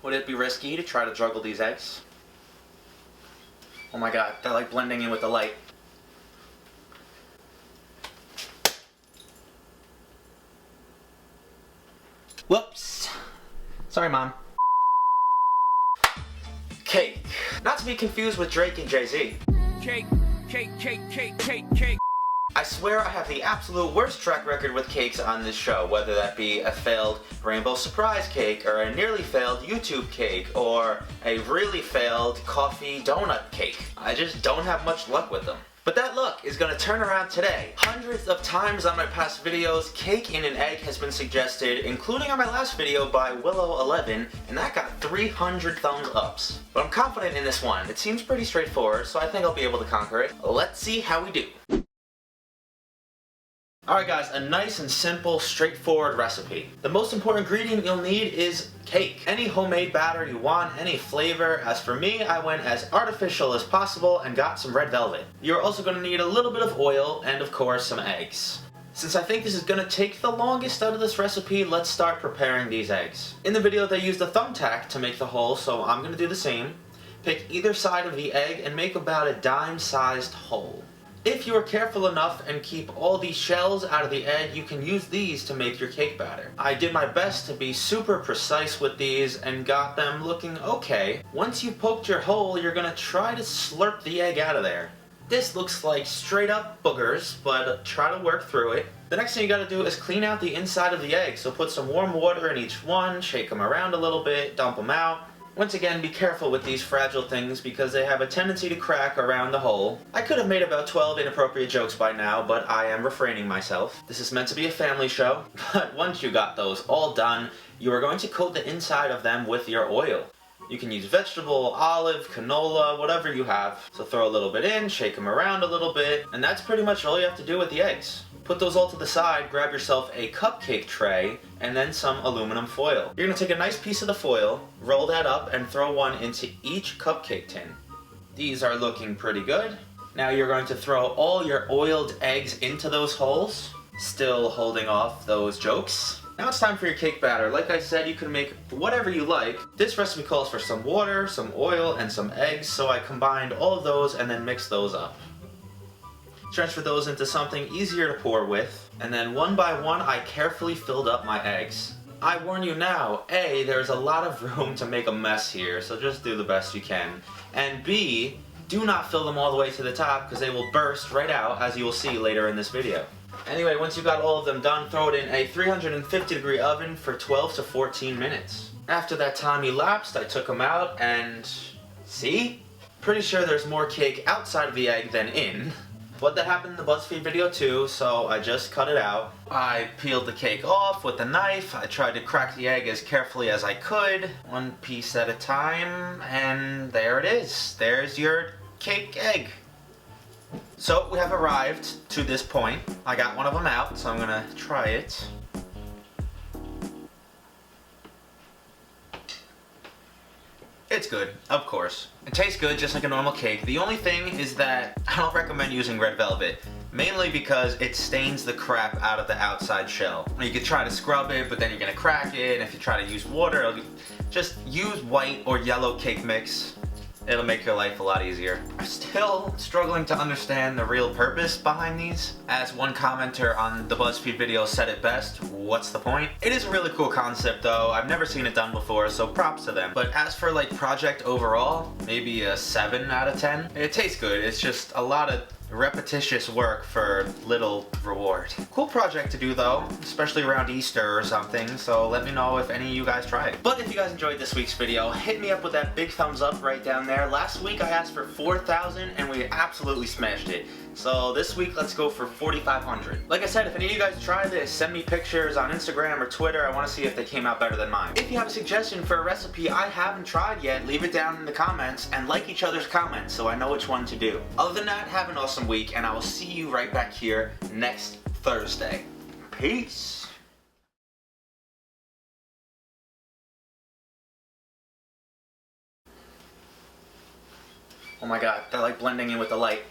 Would it be risky to try to juggle these eggs? Oh my god, they're like blending in with the light. Whoops. Sorry, Mom. Cake. Not to be confused with Drake and Jay-Z. Cake, cake, cake, cake, cake, cake. I swear I have the absolute worst track record with cakes on this show, whether that be a failed rainbow surprise cake, or a nearly failed YouTube cake, or a really failed coffee donut cake. I just don't have much luck with them. But that luck is going to turn around today. Hundreds of times on my past videos, cake in an egg has been suggested, including on my last video by Willow11, and that got 300 thumbs ups. But I'm confident in this one. It seems pretty straightforward, so I think I'll be able to conquer it. Let's see how we do. Alright guys, a nice and simple, straightforward recipe. The most important ingredient you'll need is cake. Any homemade batter you want, any flavor. As for me, I went as artificial as possible and got some red velvet. You're also going to need a little bit of oil and of course some eggs. Since I think this is going to take the longest out of this recipe, let's start preparing these eggs. In the video they used a thumbtack to make the hole, so I'm going to do the same. Pick either side of the egg and make about a dime-sized hole. If you are careful enough and keep all these shells out of the egg, you can use these to make your cake batter. I did my best to be super precise with these and got them looking okay. Once you've poked your hole, you're gonna try to slurp the egg out of there. This looks like straight up boogers, but try to work through it. The next thing you gotta do is clean out the inside of the egg, so put some warm water in each one, shake them around a little bit, dump them out. Once again, be careful with these fragile things because they have a tendency to crack around the hole. I could have made about 12 inappropriate jokes by now, but I am refraining myself. This is meant to be a family show, but once you got those all done, you are going to coat the inside of them with your oil. You can use vegetable, olive, canola, whatever you have. So throw a little bit in, shake them around a little bit, and that's pretty much all you have to do with the eggs. Put those all to the side, grab yourself a cupcake tray, and then some aluminum foil. You're going to take a nice piece of the foil, roll that up, and throw one into each cupcake tin. These are looking pretty good. Now you're going to throw all your oiled eggs into those holes, still holding off those jokes. Now it's time for your cake batter. Like I said, you can make whatever you like. This recipe calls for some water, some oil, and some eggs, so I combined all of those and then mixed those up. Transfer those into something easier to pour with, and then one by one I carefully filled up my eggs. I warn you now, A, there's a lot of room to make a mess here, so just do the best you can. And B, do not fill them all the way to the top because they will burst right out, as you will see later in this video. Anyway, once you got all of them done, throw it in a 350-degree oven for 12 to 14 minutes. After that time elapsed, I took them out and... see? Pretty sure there's more cake outside of the egg than in. But that happened in the Buzzfeed video too, so I just cut it out. I peeled the cake off with a knife. I tried to crack the egg as carefully as I could, one piece at a time, and there it is. There's your cake egg. So we have arrived to this point. I got one of them out, so I'm gonna try it. It's good, of course. It tastes good just like a normal cake. The only thing is that I don't recommend using red velvet, mainly because it stains the crap out of the outside shell. You could try to scrub it, but then you're gonna crack it, and if you try to use water, just use white or yellow cake mix. It'll make your life a lot easier. I'm still struggling to understand the real purpose behind these. As one commenter on the Buzzfeed video said it best, what's the point? It is a really cool concept though. I've never seen it done before, so props to them. But as for like project overall, maybe a 7 out of 10. It tastes good, it's just a lot of repetitious work for little reward. Cool project to do though, especially around Easter or something, so let me know if any of you guys try it. But if you guys enjoyed this week's video, hit me up with that big thumbs up right down there. Last week I asked for 4,000 and we absolutely smashed it. So this week let's go for 4,500. Like I said, if any of you guys try this, send me pictures on Instagram or Twitter. I want to see if they came out better than mine. If you have a suggestion for a recipe I haven't tried yet, leave it down in the comments and like each other's comments so I know which one to do. Other than that, have an awesome week and I will see you right back here next Thursday. Peace. Oh my god, they're like blending in with the light.